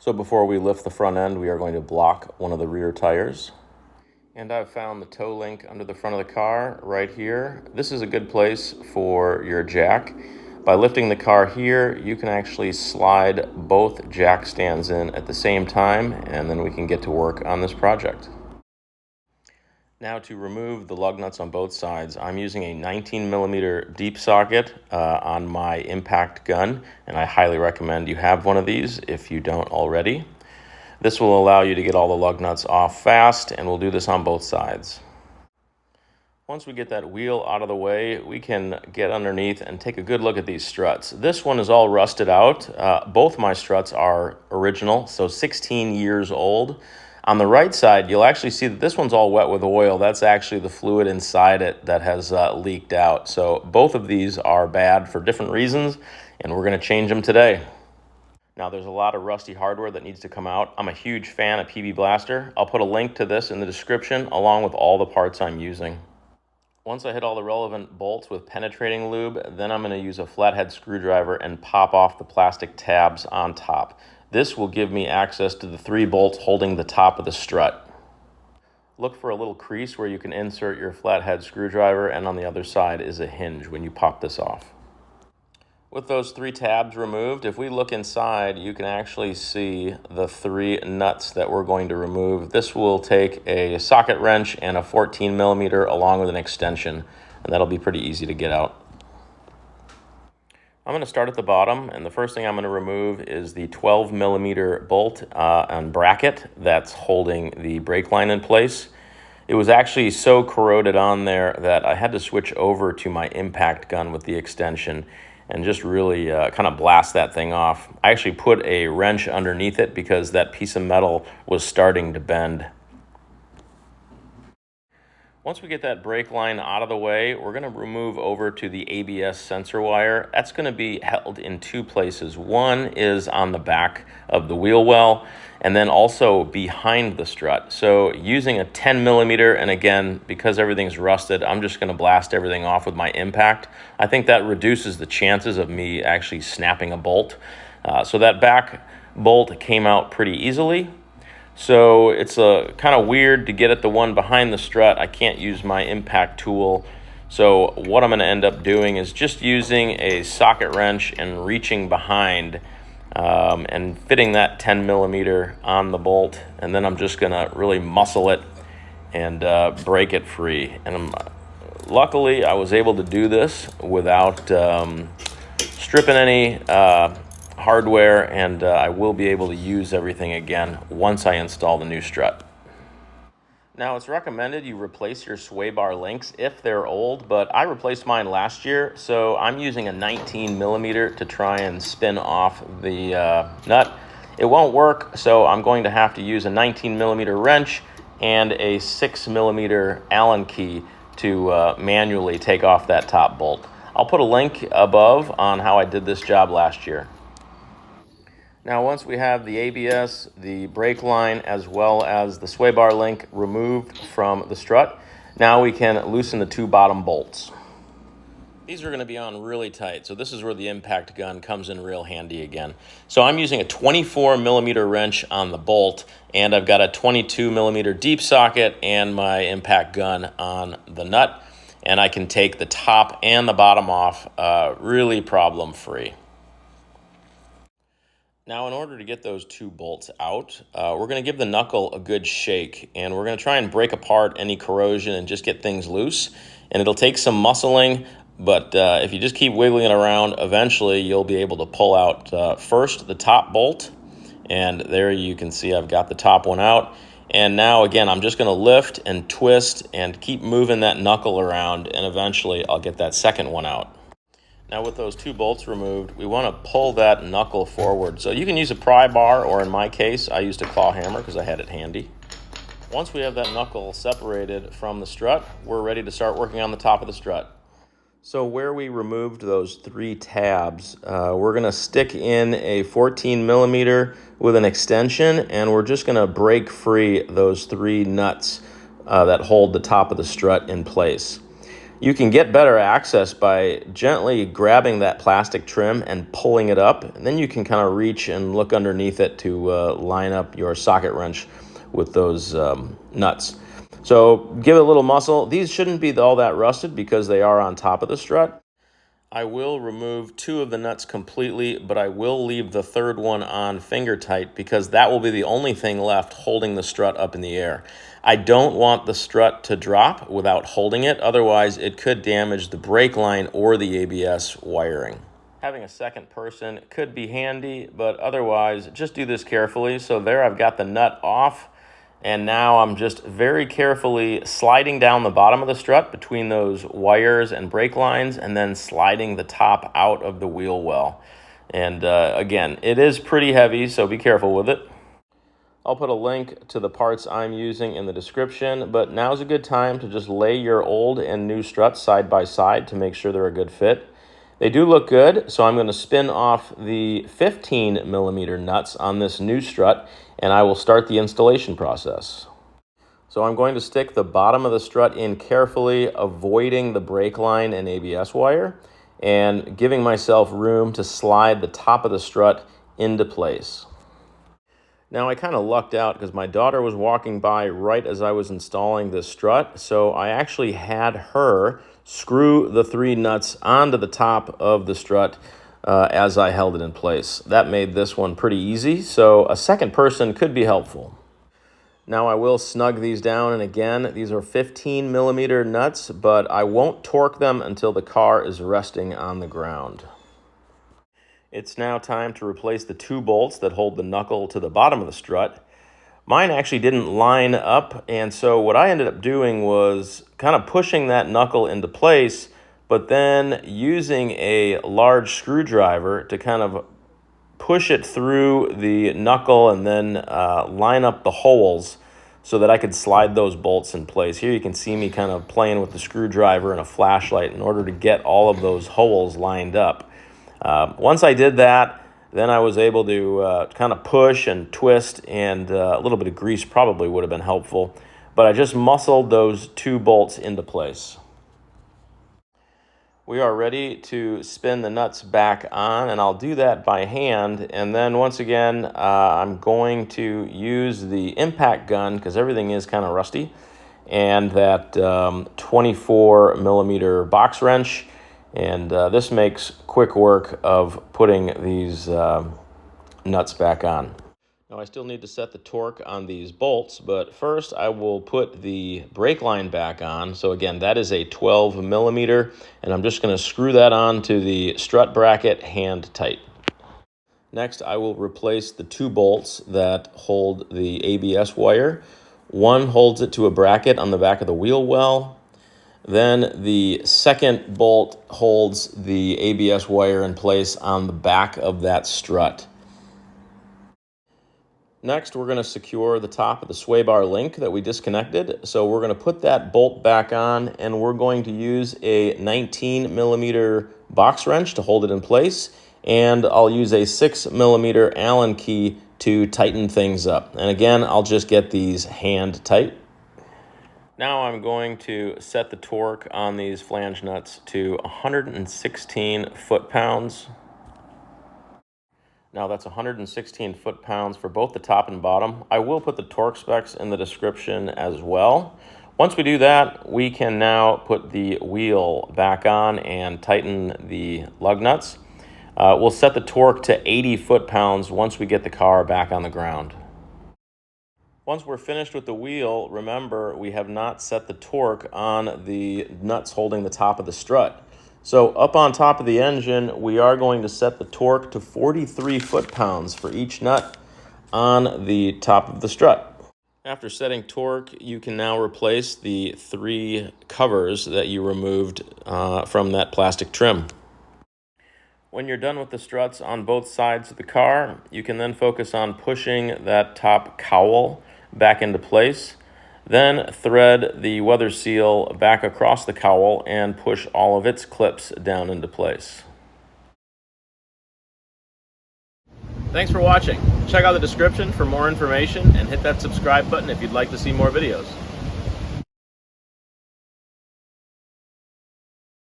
So before we lift the front end, we are going to block one of the rear tires. And I've found the toe link under the front of the car right here. This is a good place for your jack. By lifting the car here, you can actually slide both jack stands in at the same time, and then we can get to work on this project. Now to remove the lug nuts on both sides, I'm using a 19mm deep socket on my impact gun, and I highly recommend you have one of these if you don't already. This will allow you to get all the lug nuts off fast, and we'll do this on both sides. Once we get that wheel out of the way, we can get underneath and take a good look at these struts. This one is all rusted out. Both my struts are original, so 16 years old. On the right side, you'll actually see that this one's all wet with oil. That's actually the fluid inside it that has leaked out. So both of these are bad for different reasons, and we're going to change them today. Now, there's a lot of rusty hardware that needs to come out. I'm a huge fan of PB Blaster. I'll put a link to this in the description along with all the parts I'm using. Once I hit all the relevant bolts with penetrating lube, then I'm going to use a flathead screwdriver and pop off the plastic tabs on top. This will give me access to the 3 bolts holding the top of the strut. Look for a little crease where you can insert your flathead screwdriver, and on the other side is a hinge when you pop this off. With those 3 tabs removed, if we look inside, you can actually see the 3 nuts that we're going to remove. This will take a socket wrench and a 14mm along with an extension, and that'll be pretty easy to get out. I'm going to start at the bottom, and the first thing I'm going to remove is the 12mm bolt and bracket that's holding the brake line in place. It was actually so corroded on there that I had to switch over to my impact gun with the extension and just really kind of blast that thing off. I actually put a wrench underneath it because that piece of metal was starting to bend. Once we get that brake line out of the way, we're going to remove over to the ABS sensor wire. That's going to be held in 2 places. One is on the back of the wheel well, and then also behind the strut. So using a 10mm, and again, because everything's rusted, I'm just going to blast everything off with my impact. I think that reduces the chances of me actually snapping a bolt. So that back bolt came out pretty easily. So it's kind of weird to get at the one behind the strut. I can't use my impact tool. So what I'm going to end up doing is just using a socket wrench and reaching behind and fitting that 10mm on the bolt. And then I'm just going to really muscle it and break it free. And luckily, I was able to do this without stripping any hardware, and I will be able to use everything again once I install the new strut. Now, it's recommended you replace your sway bar links if they're old, but I replaced mine last year, so I'm using a 19mm to try and spin off the nut. It won't work, so I'm going to have to use a 19mm wrench and a 6mm Allen key to manually take off that top bolt. I'll put a link above on how I did this job last year. Now, once we have the ABS, the brake line, as well as the sway bar link removed from the strut, now we can loosen the 2 bottom bolts. These are going to be on really tight, so this is where the impact gun comes in real handy again. So I'm using a 24mm wrench on the bolt, and I've got a 22mm deep socket and my impact gun on the nut, and I can take the top and the bottom off really problem-free. Now, in order to get those 2 bolts out, we're going to give the knuckle a good shake, and we're going to try and break apart any corrosion and just get things loose. And it'll take some muscling, but if you just keep wiggling it around, eventually you'll be able to pull out first the top bolt, and there you can see I've got the top one out. And now, again, I'm just going to lift and twist and keep moving that knuckle around, and eventually I'll get that second one out. Now, with those 2 bolts removed, we want to pull that knuckle forward. So you can use a pry bar, or in my case, I used a claw hammer because I had it handy. Once we have that knuckle separated from the strut, we're ready to start working on the top of the strut. So where we removed those 3 tabs, we're going to stick in a 14mm with an extension, and we're just going to break free those 3 nuts that hold the top of the strut in place. You can get better access by gently grabbing that plastic trim and pulling it up, and then you can kind of reach and look underneath it to line up your socket wrench with those nuts. So give it a little muscle. These shouldn't be all that rusted because they are on top of the strut. I will remove 2 of the nuts completely, but I will leave the third one on finger tight because that will be the only thing left holding the strut up in the air. I don't want the strut to drop without holding it, otherwise it could damage the brake line or the ABS wiring. Having a second person could be handy, but otherwise just do this carefully. So there I've got the nut off. And now I'm just very carefully sliding down the bottom of the strut between those wires and brake lines and then sliding the top out of the wheel well. And again, it is pretty heavy, so be careful with it. I'll put a link to the parts I'm using in the description, but now's a good time to just lay your old and new struts side by side to make sure they're a good fit. They do look good, so I'm going to spin off the 15mm nuts on this new strut, and I will start the installation process. So I'm going to stick the bottom of the strut in carefully, avoiding the brake line and ABS wire, and giving myself room to slide the top of the strut into place. Now I kind of lucked out because my daughter was walking by right as I was installing this strut, so I actually had her screw the 3 nuts onto the top of the strut as I held it in place. That made this one pretty easy, so a second person could be helpful. Now I will snug these down, and again, these are 15mm nuts, but I won't torque them until the car is resting on the ground. It's now time to replace the 2 bolts that hold the knuckle to the bottom of the strut. Mine actually didn't line up, and so what I ended up doing was kind of pushing that knuckle into place, but then using a large screwdriver to kind of push it through the knuckle and then line up the holes so that I could slide those bolts in place. Here you can see me kind of playing with the screwdriver and a flashlight in order to get all of those holes lined up. Once I did that, then I was able to kind of push and twist, and a little bit of grease probably would have been helpful. But I just muscled those 2 bolts into place. We are ready to spin the nuts back on, and I'll do that by hand. And then once again, I'm going to use the impact gun because everything is kind of rusty, and that 24mm box wrench. And this makes quick work of putting these nuts back on. Now I still need to set the torque on these bolts, but first I will put the brake line back on. So again, that is a 12mm, and I'm just going to screw that on to the strut bracket hand tight. Next, I will replace the 2 bolts that hold the ABS wire. One holds it to a bracket on the back of the wheel well. Then the second bolt holds the ABS wire in place on the back of that strut. Next, we're going to secure the top of the sway bar link that we disconnected. So we're going to put that bolt back on, and we're going to use a 19mm box wrench to hold it in place. And I'll use a 6mm Allen key to tighten things up. And again, I'll just get these hand tight. Now I'm going to set the torque on these flange nuts to 116 foot-pounds. Now that's 116 foot-pounds for both the top and bottom. I will put the torque specs in the description as well. Once we do that, we can now put the wheel back on and tighten the lug nuts. We'll set the torque to 80 foot-pounds once we get the car back on the ground. Once we're finished with the wheel, remember we have not set the torque on the nuts holding the top of the strut. So up on top of the engine, we are going to set the torque to 43 foot-pounds for each nut on the top of the strut. After setting torque, you can now replace the 3 covers that you removed from that plastic trim. When you're done with the struts on both sides of the car, you can then focus on pushing that top cowl back into place. Then thread the weather seal back across the cowl and push all of its clips down into place. Thanks for watching. Check out the description for more information and hit that subscribe button if you'd like to see more videos.